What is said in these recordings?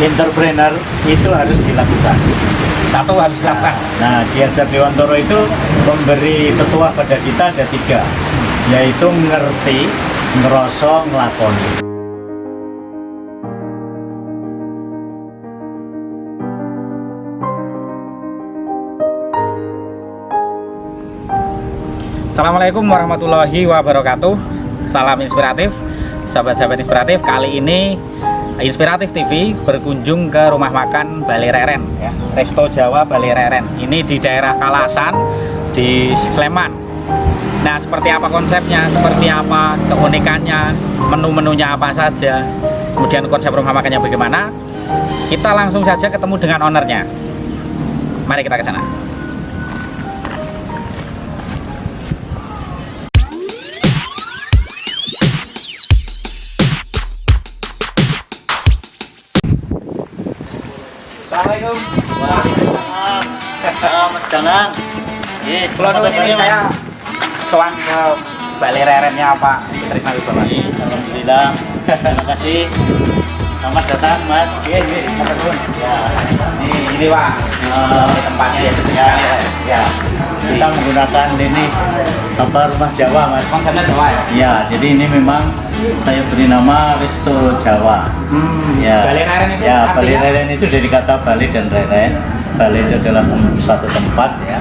entrepreneur itu harus dilakukan. Satu harus dilakukan. Nah, Ki Hajar Dewantara itu memberi petuah pada kita ada 3, yaitu ngerti, ngerasa, ngelakoni. Assalamualaikum warahmatullahi wabarakatuh. Salam inspiratif, sahabat-sahabat inspiratif. Kali ini Inspiratif TV berkunjung ke rumah makan Bale Reren, ya. Resto Jawa Bale Reren. Ini di daerah Kalasan di Sleman. Nah, seperti apa konsepnya, seperti apa keunikannya, menu-menunya apa saja, kemudian konsep rumah makannya bagaimana, kita langsung saja ketemu dengan ownernya. Mari kita ke sana. Assalamualaikum. Waalaikumsalam. Mas Danang. Kalau ini saya soan ke Bale Rerennya Pak Sutrisna Wibawa. Alhamdulillah. Terima kasih. Selamat datang, Mas. Ya, ini Pak. Tempatnya ya, Ya. Kita menggunakan ini rumah Jawa, Mas. Konsepnya Jawa ya. Ya, jadi ini memang saya beri nama Resto Jawa. Ya. Bale Reren itu ya, artinya? Bale Reren itu dari kata Bale dan Reren. Bale itu adalah suatu tempat ya.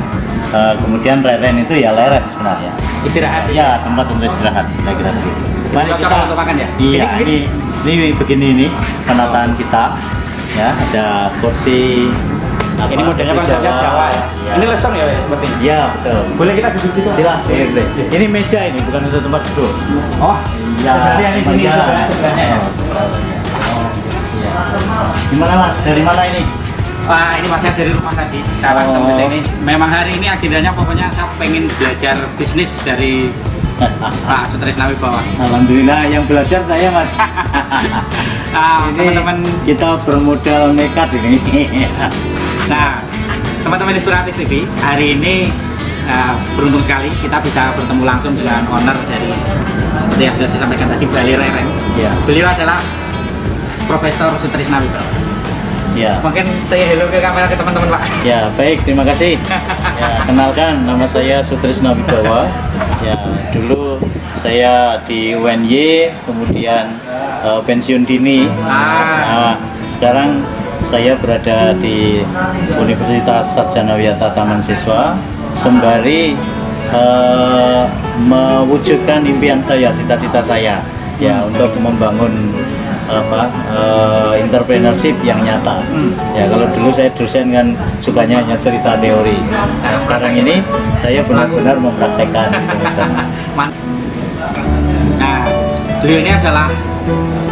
Kemudian Reren itu ya lereng sebenarnya. Istirahat. Ya, tempat untuk istirahat. Kira-kira begitu. Mari kita untuk makan ya. Iya, ini begini ini penataan kita. Ya, ada kursi. Ini modelnya konsepnya Jawa ya. Ya. Ini lesong ya seperti ini. Iya, betul. Boleh kita duduk situ? Silahkan. Ini meja ini bukan untuk tempat duduk. Oh, Iya. seperti yang di sini Iya. sebenarnya ya. Gimana Mas? Dari mana ini? Wah, ini masih dari rumah tadi. Saya langsung ke sini. Memang hari ini agendanya pokoknya saya pengen belajar bisnis dari Pak Sutrisna Wibawa. Alhamdulillah yang belajar saya Mas. Teman-teman, kita bermodal nekat ini. nah, teman-teman Inspiratif TV, hari ini beruntung sekali kita bisa bertemu langsung dengan owner dari seperti yang sudah saya sampaikan tadi, Bale Reren. Ya. Beliau adalah Profesor Sutrisna Wibawa. Ya. Mungkin saya hello ke kamera ke teman-teman Pak. Ya, baik, terima kasih. Ya, kenalkan nama saya Sutrisna Wibawa. Ya, dulu saya di UNY, kemudian pensiun dini. Nah, sekarang saya berada di Universitas Sarjana Wiyata Taman Siswa sembari mewujudkan impian saya, cita-cita saya ya untuk membangun entrepreneurship yang nyata. Ya, kalau dulu saya dosen kan sukanya hanya cerita teori. Nah, sekarang ini saya benar-benar mempraktekkan gitu, Nah, beliau ini adalah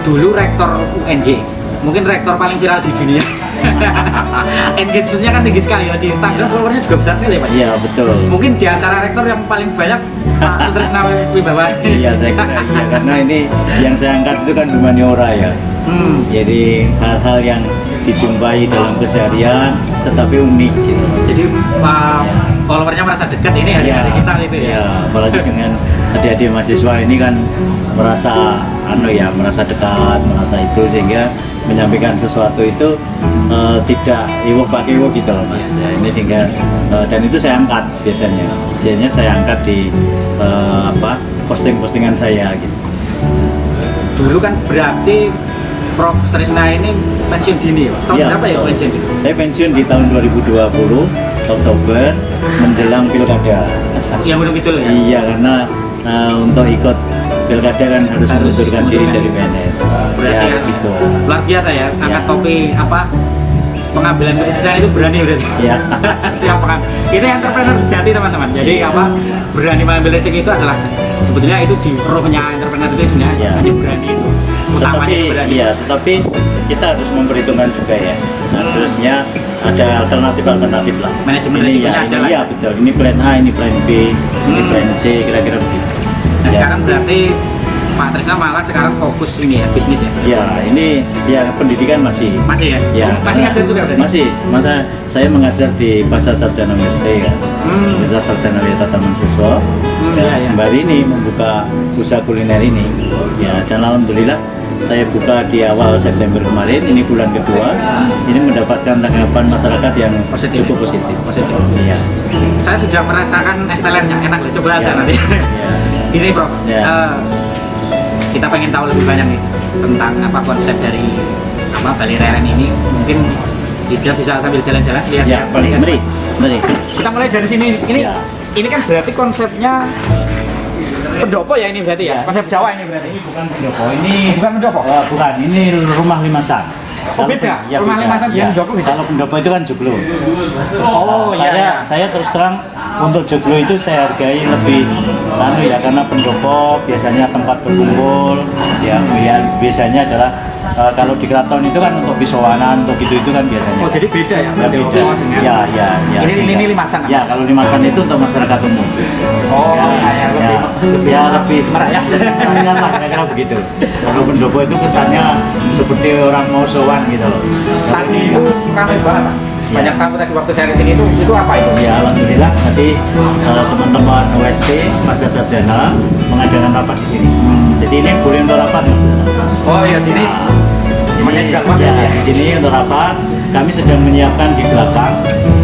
dulu rektor UNY, mungkin rektor paling viral di dunia. Engagement-nya kan tinggi sekali ya, di Instagram followernya juga besar sekali ya Pak. Iya, betul. Mungkin di antara rektor yang paling banyak Pak Sutrisna Wibawa. Iya, saya kira iya, karena ini yang saya angkat itu kan humaniora ya. Jadi hal-hal yang dijumpai dalam keseharian tetapi unik gitu. Jadi followernya merasa dekat ini hari-hari kita gitu ya. Iya, apalagi dengan adik-adik mahasiswa ini kan merasa merasa dekat, merasa itu sehingga menyampaikan sesuatu itu tidak iwuh pakai iwuh gitu loh Mas. Ya, ini sehingga dan itu saya angkat biasanya. Biasanya saya angkat di posting-postingan saya gitu. Dulu kan berarti Prof. Trisna ini pensiun dini ya Pak? Tahun berapa ya pensiun dini? Saya pensiun di tahun 2020 Oktober menjelang pilkada. Yang belum itu ya? Iya, karena untuk ikut pilkada kan harus mengundurkan diri dari PNS. Berarti Ya, risiko. luar biasa ya, angkat topi pengambilan keputusan itu berani berarti. Ya. Siap pengambil. Itu entrepreneur sejati teman-teman. Jadi berani mengambil resiko itu adalah sebetulnya itu rohnya entrepreneur itu sebenarnya. Ya. Jadi berani itu. Utamanya itu berani. Iya, tetapi kita harus memperhitungkan juga ya. Harusnya ada alternatif lah. Manajemen ini risikonya ya, ada ini, lah. iya betul. Ini plan A, ini plan B, ini plan C, kira-kira begitu. Nah, Ya. sekarang berarti Pak Trisna malah sekarang fokus ini ya, bisnis ya? Ya, ini ya pendidikan masih. Masih ya? Ya, Masih ngajar juga berarti? Masih. Masa saya mengajar di Pasar Sarjana Mestre kan. Universitas Sarjana Wiyata Taman Siswa. Dan ya. sembari ini membuka usaha kuliner ini. Ya, dan alhamdulillah saya buka di awal September kemarin, ini bulan kedua, ini mendapatkan tanggapan masyarakat yang Positif. cukup positif. Positif. Iya. Saya sudah merasakan es telernya, enak deh, coba aja Ya. nanti. Ya. Gini Prof, Ya. kita pengen tahu lebih banyak nih tentang apa konsep dari apa Bali Reren ini. Mungkin kita bisa sambil jalan-jalan lihat Ya, mari. Kita mulai dari sini. Ya. Ini kan berarti konsepnya pendopo ya ini berarti ya. Ya. Konsep Jawa ini berarti. Ini bukan pendopo, ini Bukan pendopo. bukan, ini rumah limasan. Oh, beda? Ya, Rumah beda. limasan dengan pendopo beda? Kalau pendopo itu kan joglo. Oh, saya, iya. saya terus terang untuk joglo itu saya hargai lebih ya, karena pendopo biasanya tempat berkumpul, ya biasanya adalah kalau di keraton itu kan untuk bisowanan, untuk itu kan biasanya. Oh, jadi beda ya? Ya, Pendopo beda. dengan Ya. ini limasan. Ya, kalau limasan itu untuk masyarakat umum. Oh, ya, lebih merakyat. merakyat lah, kira-kira begitu. Kalau pendopo itu kesannya seperti orang mau sowan gitu loh. Kalau Tadi ini- itu ramai banget Pak. Banyak tamu tadi waktu saya kesini itu apa itu? Ya, alhamdulillah tadi teman-teman OST Mas Sarjana mengadakan rapat di sini. Jadi ini boleh untuk rapat, Mas. Oh iya, jadi Ini, juga luas ya, ya. di sini untuk rapat. Kami sedang menyiapkan di belakang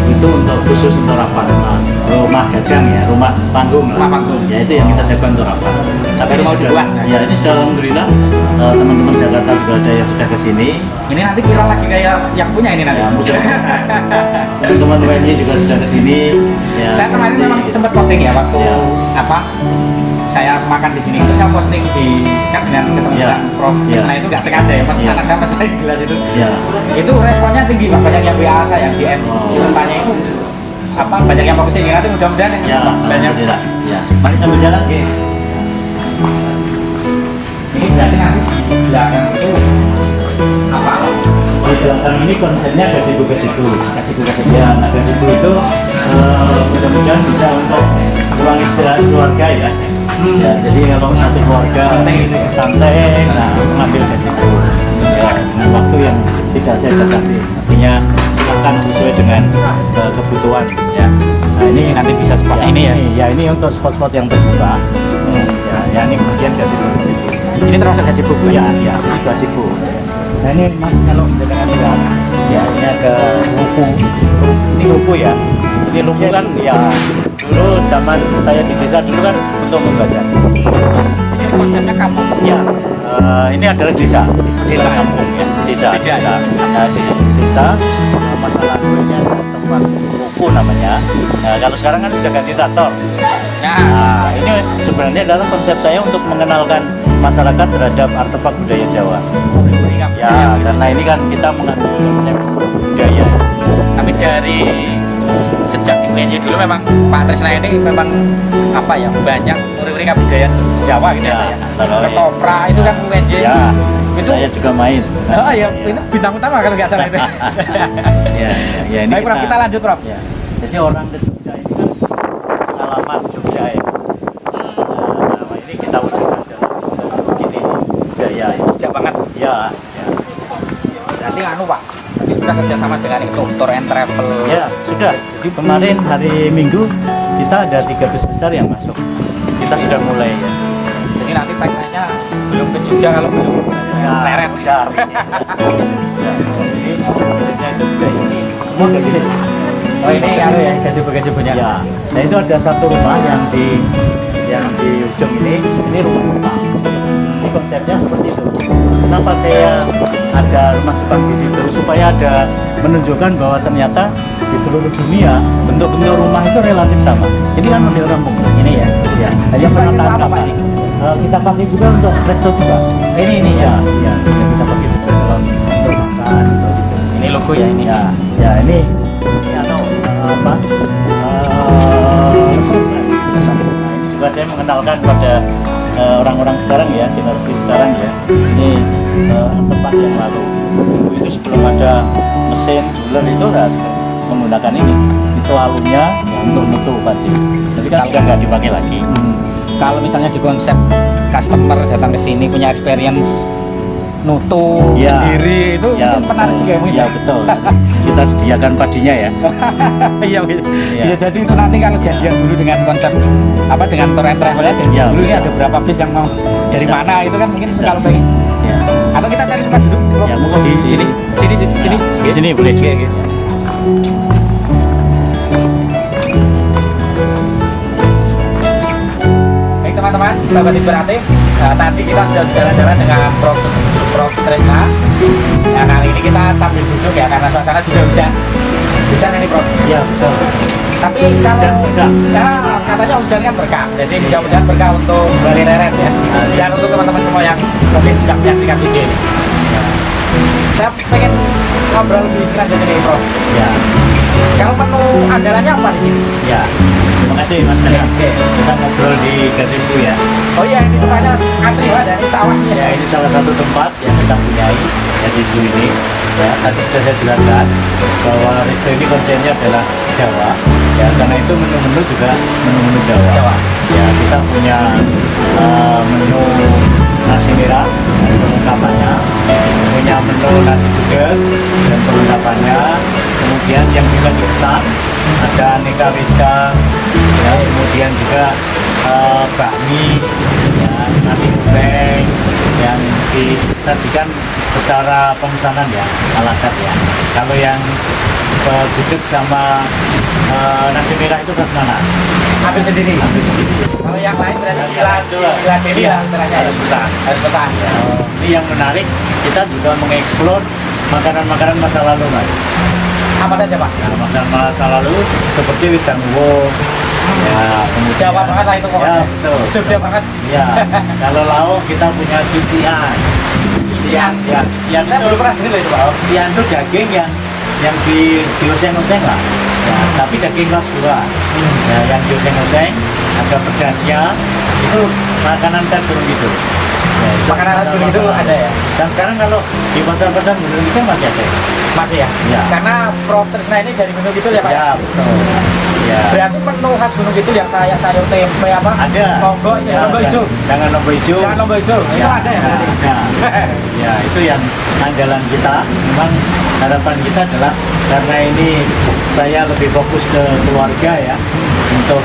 itu untuk khusus untuk rapat. Nah, rumah gagang ya, rumah panggung lah. Rumah panggung. Ya itu yang kita siapkan untuk rapat. Tapi ini Mau sudah, dibuat, ya ini sudah alhamdulillah teman-teman Jakarta juga ada yang sudah ke sini. Ini nanti viral lagi kayak yang punya ini nanti. Ya, teman-teman WNI juga sudah ke sini. Ya, Saya kemarin pasti- memang sempat posting ya waktu Ya. apa saya makan di sini itu saya posting di kan dengan ketemu Ya. dengan Prof. Ya. Nah itu nggak sengaja ya, Mas. Ya. Anak saya pecahin gelas itu. Ya. Itu responnya tinggi Pak, banyak yang WA saya yang DM Oh. tanya itu apa banyak yang mau kesini nanti mudah-mudahan Ya, banyak. alhamdulillah. Ya. Mari sambil jalan. Oke. Ini berarti nanti di belakang itu apa? Di belakang ini konsepnya gazebo. Ya, nah gazebo itu mudah-mudahan bisa untuk ruang istirahat keluarga ya. Ya, jadi kalau satu keluarga santai, nah mengambil gazebo. Ya, dengan waktu yang tidak saya batasi. Artinya silakan sesuai dengan kebutuhan ya. Nah ini Nanti bisa seperti ini ya. Ya ini untuk spot-spot yang terbuka. Ya ini kemudian gazebo. Ini termasuk gazebo Bu? Ya, ya, gazebo. Nah ini Mas kalau dengan lihat, ya ini ada ruku. Ini ruku ya. Ini ruku kan ya dulu zaman saya di desa dulu kan untuk membaca. Ini konsepnya kampung. Ya, ini adalah desa, Desa, ya? kampung ya, desa. Beda, Desa. Nah, di desa masalah ini ada tempat ruku namanya. Nah, kalau sekarang kan sudah ganti traktor. Nah, Nah, ini sebenarnya adalah konsep saya untuk mengenalkan masyarakat terhadap artefak budaya Jawa. Ya, karena ini kan kita mengambil konsep budaya. tapi dari sejak di UNJ dulu memang Pak Trisna ini memang apa ya banyak murid-murid kebudayaan Jawa gitu Ya, ya. kalau Ketoprak itu kan UNJ. Ya, Itu saya juga main. oh ya, ini bintang utama kalau nggak salah itu. Ya, ini Baik Prof, kita lanjut Prof. Ya, jadi orang ke Jogja ini kan pengalaman Jogja ya. Nah, ini kita wujudkan dalam begini budaya ini. Jauh banget. Ya, ya. Berarti anu Pak, tapi kita kerjasama dengan itu tour and travel. Ya, sudah. Jadi kemarin hari Minggu kita ada 3 bus besar yang masuk. Kita sudah mulai ya. Jadi nanti tagline-nya belum ke Jogja kalau belum leret. besar. Ya, jadi sebenarnya itu juga ini. Semua kayak gini. Oh ini anu ya gazebo-gazebonya. Ya. Nah itu ada satu rumah yang di ujung ini rumah Jepang. Ini konsepnya seperti itu. Kenapa saya ada rumah Jepang di situ? Supaya ada menunjukkan bahwa ternyata di seluruh dunia bentuk-bentuk rumah itu relatif sama. Ini kan model kampung. Ini ya. Ya, hanya penataan apa, Pak, kapal. ini? Kita pakai juga untuk resto juga. Ini ya. Ya, kita pakai juga dalam untuk makan untuk itu. Ini logo ya ini. Ya, ya ini atau apa? Surprise. Nah, ini juga saya mengenalkan pada orang-orang sekarang ya, generasi sekarang ya. Ini tempat yang lalu. Dulu itu sebelum ada mesin bulan itu menggunakan ini. Itu alunnya ya, untuk metu padi. Tapi kan sudah nggak dipakai lagi. Kalau misalnya di konsep customer datang ke sini punya experience nutu Ya. sendiri itu Ya, mungkin menarik juga ya mungkin. Ya betul. Kita sediakan padinya ya. Iya bisa. Ya. Bisa jadi itu nanti kalau janjian dulu dengan konsep apa dengan tour and travelnya janjian Ya, dulu ini bisa. ada berapa bis yang mau dari Bisa. mana itu kan mungkin Bisa. kalau pengen Ya. Atau kita cari tempat duduk, Prof? Ya, monggo. Di sini, sini. Di sini boleh. Oke, oke. Baik teman-teman, sahabat inspiratif, tadi kita sudah jalan-jalan dengan Prof Tresna. Nah, kali ini kita sambil duduk ya, karena suasana juga hujan ini Prof. Ya, betul. Tapi kalau Hujan berkah. ya, katanya hujan kan berkah, jadi mudah-mudahan berkah untuk Bali Reren ya, dan untuk teman-teman semua yang mungkin sedang menyaksikan video ini. Saya pengen ngobrol lebih lanjut ini Prof. Ya. Kalau menu andalannya apa di sini? Ya. Terima kasih Mas Tanya. Oke. Kita ngobrol di Gazebo ya. Oh iya, ini tempatnya asli Pak, dari sawahnya. Ya, ini salah satu tempat yang kita punyai Gazebo ini. Ya, tadi sudah saya jelaskan bahwa resto ini konsepnya adalah Jawa. Ya, karena itu menu-menu juga menu-menu Jawa. Jawa. Ya, kita punya menu nasi merah dan perlengkapannya, punya menu nasi gudeg dan perlengkapannya, kemudian yang bisa dipesan ada aneka wedang, ya, kemudian juga bakmi, ya, nasi goreng yang disajikan secara pemesanan ya, ala carte ya. Kalau yang gudeg sama nasi merah itu khas mana? Ambil sendiri. Ambil sendiri. Kalau yang lain berarti Yang dua. gila ini Iya, lah istilahnya. harus pesan. Harus pesan. Ya. Ini yang menarik, kita juga mengeksplor makanan-makanan masa lalu, Mas. Apa saja Pak? Nah, makanan masa lalu seperti wedang wo, ya, kemudian Jawa banget lah itu pokoknya. Ya, betul. Jogja banget. Ya, kalau lauk kita punya kician. Kician. Ya, kician Saya itu, belum pernah dengar itu Pak. kician itu daging yang dioseng-oseng lah. Ya, tapi daging kelas 2. Ya, yang dioseng-oseng, ada pedasnya. Itu makanan khas Gunung Kidul. Ya, itu Makanan khas Gunung Kidul ada ya? Dan sekarang kalau di pasar-pasar Gunung Kidul masih ada. Masih ya? Ya. Karena Prof Tresna ini dari Gunung Kidul ya Pak? Ya, betul. Ya. Berarti menu khas Gunung Kidul yang sayur tempe apa? Ada. Lombok, ya, lombok hijau. Jangan lombok hijau. Jangan lombok hijau. Itu ada ya berarti? Ada. Ya, itu yang andalan kita. Memang harapan kita adalah karena ini saya lebih fokus ke keluarga ya, untuk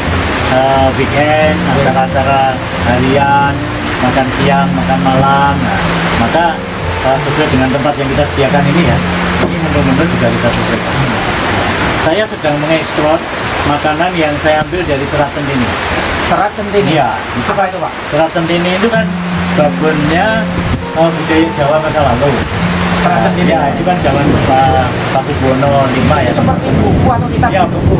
weekend, acara-acara harian, makan siang, makan malam. Nah, maka sesuai dengan tempat yang kita sediakan ini ya, ini menu-menu juga kita sesuaikan. Saya sedang mengeksplor makanan yang saya ambil dari Serat Centini. Serat Centini? Iya. Apa itu Pak? Serat Centini itu kan babonnya budaya Jawa masa lalu. Serat Centini? Ya, itu kan zaman Pak Pakubuwono V ya. Itu seperti buku atau kitab? Ya, buku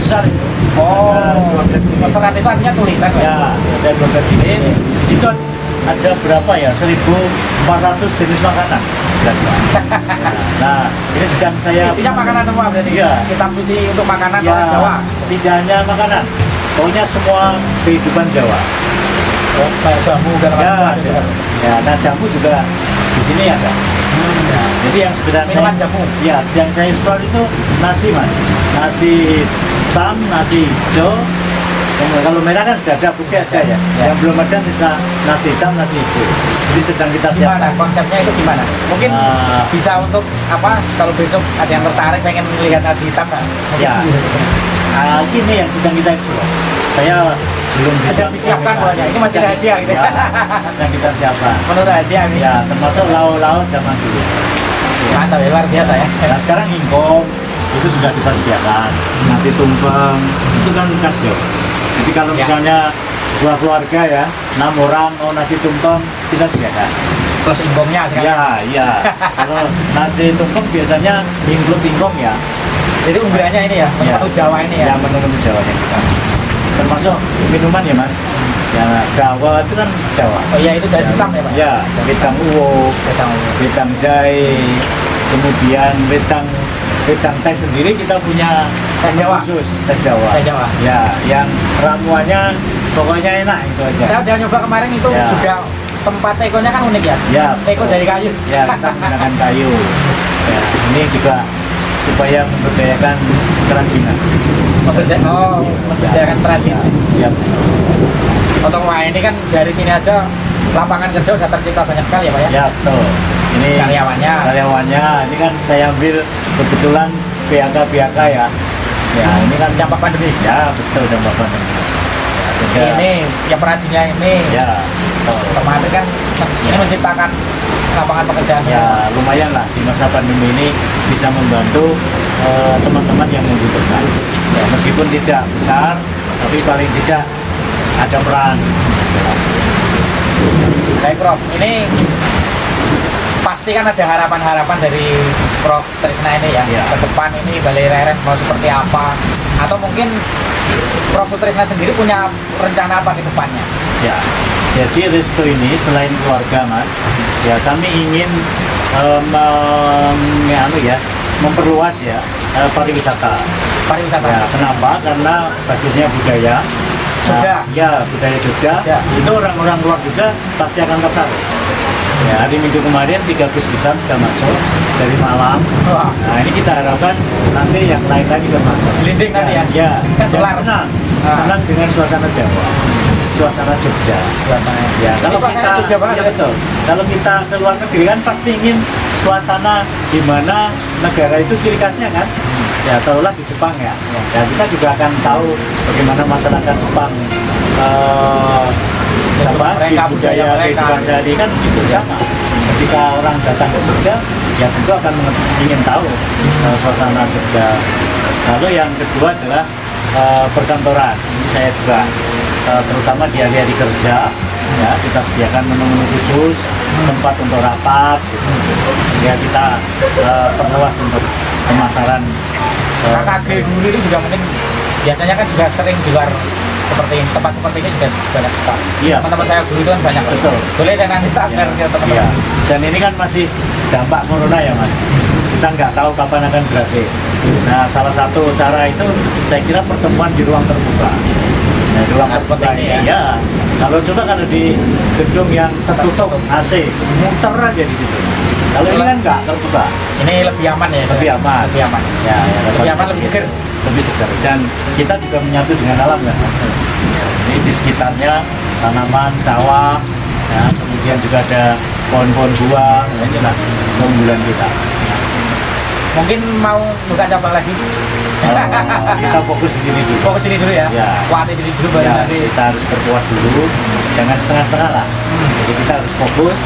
besar itu. Oh, Ada 12 jilid. serat itu artinya tulisan Ya, ada 12 jilid. Di situ ada berapa ya? 1.400 jenis makanan. Nah, ini sedang saya Isinya makanan semua berarti? Iya. Kitab suci untuk makanan ya, orang Jawa? tidak hanya makanan, pokoknya semua kehidupan Jawa. Oh, kayak jamu dan Ya, macam-macam ada. Ya, nah jamu juga di sini ada. Ya, jadi yang sedang Minuman jamu? Ya, sedang saya explore itu nasi Mas, nasi hitam, nasi hijau. Kalau merah kan sudah ada, putih ada ya. Yang belum ada bisa nasi hitam, nasi hijau. Jadi sedang kita Gimana siapkan. konsepnya itu gimana? Mungkin bisa untuk apa? Kalau besok ada yang tertarik pengen melihat nasi hitam nggak? Ya. Ini yang sedang kita explore. Saya belum bisa Ada disiapkan pokoknya. Ini masih rahasia gitu. Ya, yang kita siapkan. Menurut rahasia ini. Ya, termasuk lauk-lauk zaman dulu. Mantap ya, luar biasa ya. Nah sekarang ingkong itu sudah kita sediakan, nasi tumpeng itu kan khas ya. Jadi kalau Ya. misalnya sebuah keluarga ya 6 orang mau nasi tumpeng kita sediakan. Plus ingkongnya sekarang. Ya, iya. Kalau nasi tumpeng biasanya ingkong ya. Jadi unggulannya ini ya, menu Jawa ini ya. Ya, menu-menu Jawa yang kita. Termasuk minuman ya mas. Ya, Jawa itu kan Jawa. Oh iya, itu dari hitam ya Pak? Ya, wedang uwo, Wedang. wedang jahe, kemudian wedang teh sendiri kita punya Teh Jawa? khusus teh Jawa. Teh Jawa. Ya, yang ramuannya pokoknya enak itu aja. Saya udah nyoba kemarin itu Ya. juga tempat tekonya kan unik ya. Ya, Teko dari kayu. Ya, kita menggunakan kayu. Ya, ini juga supaya memberdayakan kerajinan. Memberdayakan kerajinan. Ya, Untuk wah ini kan dari sini aja lapangan kerja udah tercipta banyak sekali ya Pak ya. ya betul. Ini karyawannya, ini kan saya ambil kebetulan PHK ya. Ya, ini kan Dampak pandemi. ya betul dampak pandemi. Ya, sehingga- Ini yang perajinnya ini ya otomatis kan ini menciptakan lapangan pekerjaan. Ya lumayan lah di masa pandemi ini bisa membantu teman-teman yang membutuhkan. Ya, meskipun tidak besar, tapi paling tidak ada peran. Baik Prof, ini pasti kan ada harapan-harapan dari Prof Trisna ini ya, Ya. ke depan ini Balai Reren mau seperti apa, atau mungkin Prof Trisna sendiri punya rencana apa ke depannya? Ya, jadi Resto ini selain keluarga Mas, ya kami ingin memperluas ya pariwisata. Pariwisata. Ya, kenapa? Karena basisnya budaya. Jogja. Ya, budaya Jogja. Jogja. Itu orang-orang luar Jogja pasti akan tertarik. Ya, hari Minggu kemarin 3 bus besar sudah masuk dari Malang. Wah. Nah, ini kita harapkan nanti yang lain-lain juga masuk. Gelinding nanti ya? Ya, Kan dan tular. senang. Ah. Senang dengan suasana Jawa. Suasana Jogja. Ya, kalau suasana kita Jogja banget ya, ya? betul. Kalau kita ke luar negeri kan pasti ingin suasana di mana negara itu ciri khasnya kan. Ya, taruhlah di Jepang ya. Ya, kita juga akan tahu bagaimana masyarakat Jepang Mereka, di budaya budaya mereka. kehidupan sehari kan itu sama. Ketika orang datang ke Jogja, ya tentu akan ingin tahu suasana Jogja. Lalu yang kedua adalah perkantoran. Ini saya juga terutama di hari-hari kerja, ya kita sediakan menu-menu khusus, tempat untuk rapat, gitu. Ya kita perluas untuk pemasaran. KKG dulu itu juga mungkin biasanya kan juga sering di luar seperti tempat seperti ini juga banyak sekali. Iya. Teman-teman saya dulu itu kan banyak. Betul. Boleh dan nanti tak share ke teman-teman. Iya. Dan ini kan masih dampak corona ya Mas. Kita nggak tahu kapan akan berakhir. Nah, salah satu cara itu saya kira pertemuan di ruang terbuka. Nah, di ruang Nah, terbuka seperti ini ini ya. Kalau coba kalau di gedung yang tertutup AC, muter aja di situ. Kalau ini kan nggak terbuka, Ini lebih aman ya? lebih aman. Lebih aman. Ya, ya, Lebih aman, lebih seger. Lebih segar. Dan kita juga menyatu dengan alam ya Mas. Ini di sekitarnya tanaman, sawah, ya, kemudian juga ada pohon-pohon buah. Nah, inilah keunggulan kita. Mungkin mau buka cabang lagi? Kita fokus di sini dulu. Fokus sini dulu ya? Ya. Kuat di sini dulu baru Ya, nanti. kita harus berpuas dulu, jangan setengah-setengah lah. Jadi kita harus fokus,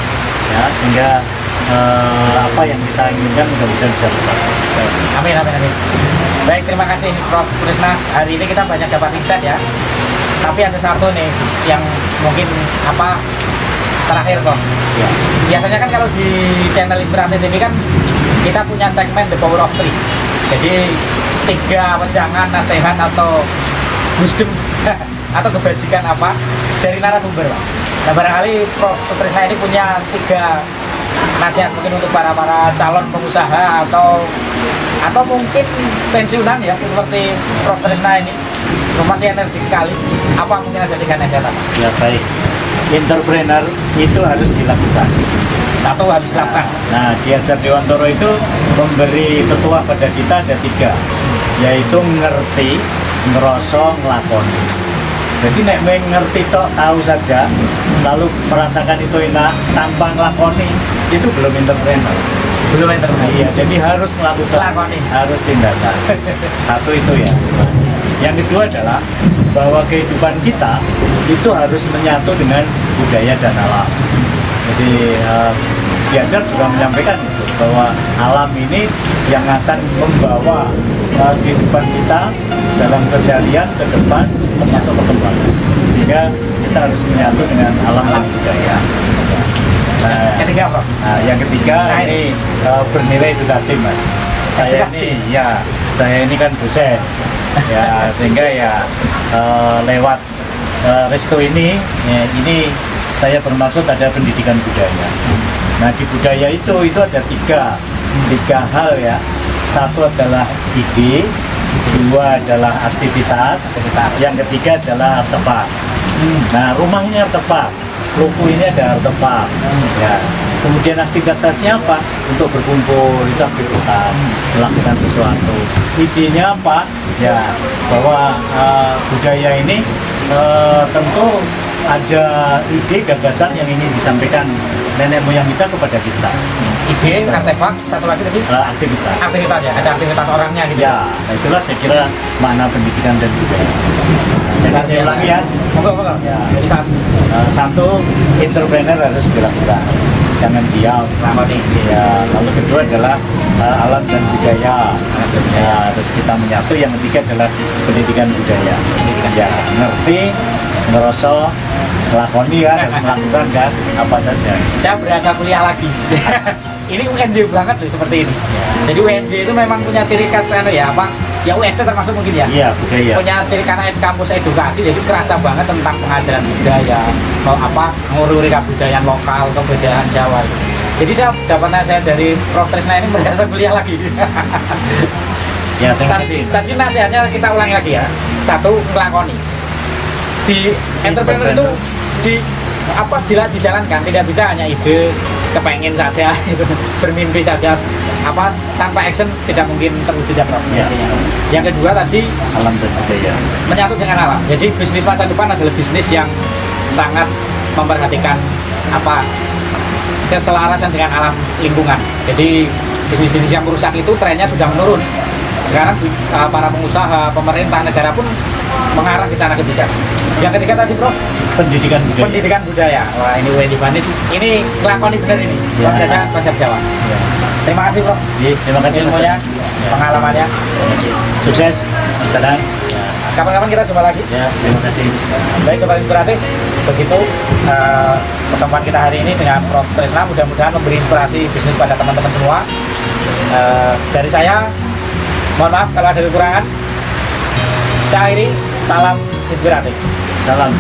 ya, sehingga apa yang kita inginkan mudah-mudahan bisa tercapai. Amin, amin, amin. Baik, terima kasih Prof Trisna. Hari ini kita banyak dapat insight ya. Tapi ada satu nih yang mungkin terakhir kok. Ya. Biasanya kan kalau di channel Inspiratif TV kan kita punya segmen The Power of Three. Jadi 3 wejangan, nasihat atau wisdom atau kebajikan apa dari narasumber, Pak. Nah, barangkali Prof Trisna ini punya 3 nasihat mungkin untuk para calon pengusaha atau mungkin pensiunan ya seperti Prof Trisna ini masih energik sekali. Apa mungkin ada 3 nasihat? Ya baik, entrepreneur itu harus dilakukan. Satu harus dilakukan. Nah, Diajar Dewantoro itu memberi petua pada kita ada 3, yaitu ngerti, ngerosok, ngelakoni. Jadi nek ngerti tok tahu saja, lalu merasakan itu enak tanpa ngelakoni, itu belum entrepreneur. Belum entrepreneur. Iya, jadi harus melakukan, Lakoni. harus tindakan. Satu itu ya. Yang kedua adalah bahwa kehidupan kita itu harus menyatu dengan budaya dan alam. Jadi Diajar juga menyampaikan itu bahwa alam ini yang akan membawa kehidupan kita dalam keseharian ke depan termasuk perkembangan. Sehingga kita harus menyatu dengan alam dan budaya. Nah, Ketiga, Prof. Nah, yang ketiga ini bernilai edukatif Mas. Saya ini kan dosen, ya sehingga ya lewat Resto ini, ya, ini saya bermaksud ada pendidikan budaya. Nah di budaya itu ada tiga hal ya. Satu adalah ide, 2 adalah aktivitas, yang ketiga adalah artefak. Nah rumahnya artefak, ruko ini ada artefak. Ya. Kemudian aktivitasnya apa? Untuk berkumpul, itu aktivitas, melakukan sesuatu. Idenya apa? Ya, bahwa budaya ini tentu ada ide, gagasan yang ingin disampaikan nenek moyang kita kepada kita. Ide, artefak, satu lagi tadi Aktivitas. aktivitas ya, ada aktivitas orangnya gitu. Ya, nah itulah saya kira makna pendidikan dan budaya. Jadi saya ulangi ya. Moga-moga. Ya. Jadi saat Satu, entrepreneur harus dilakukan, jangan diam. Sama nih. Ya, lalu kedua adalah alam dan budaya. Ya, terus kita menyatu. Yang ketiga adalah pendidikan budaya. Ya, ngerti, ngerosok, lakoni kan, harus melakukan kan, apa saja. Saya berasa kuliah lagi. Ini UNJ banget loh seperti ini. Jadi UNJ itu memang punya ciri khas ya apa? Ya UST termasuk mungkin ya. Iya, budaya. Punya ciri khas kampus edukasi, jadi kerasa banget tentang pengajaran budaya, apa ngururi kebudayaan lokal, kebudayaan Jawa. Jadi saya dapatnya saya dari Prof Trisna ini berasa kuliah lagi. Ya, terima kasih. Tadi nasihatnya kita ulangi lagi ya. Satu, ngelakoni. Di entrepreneur itu dijalankan, tidak bisa hanya ide, kepengen saja, itu bermimpi saja, apa tanpa action tidak mungkin terwujud ya Prof. Ya. Yang kedua tadi Alam dan budaya. menyatu dengan alam. Jadi bisnis masa depan adalah bisnis yang sangat memperhatikan apa keselarasan dengan alam lingkungan. Jadi bisnis-bisnis yang merusak itu trennya sudah menurun. Sekarang para pengusaha, pemerintah, negara pun mengarah ke sana kebijakan. Yang ketiga tadi Prof, Pendidikan budaya. pendidikan budaya. Wah ini UNJ Banis, ini ngelakoni bener ini. Ya. Konsep Jawa. Ya. Terima kasih Prof. Iya, terima kasih Ilmunya, Ya. pengalamannya. Terima kasih. Sukses, Mas Dadang. Ya. Kapan-kapan kita jumpa lagi. Ya, terima kasih. Baik Sobat Inspiratif, begitu pertemuan kita hari ini dengan Prof Trisna, mudah-mudahan memberi inspirasi bisnis pada teman-teman semua. Dari saya, mohon maaf kalau ada kekurangan. Saya akhiri, salam inspiratif. Salam.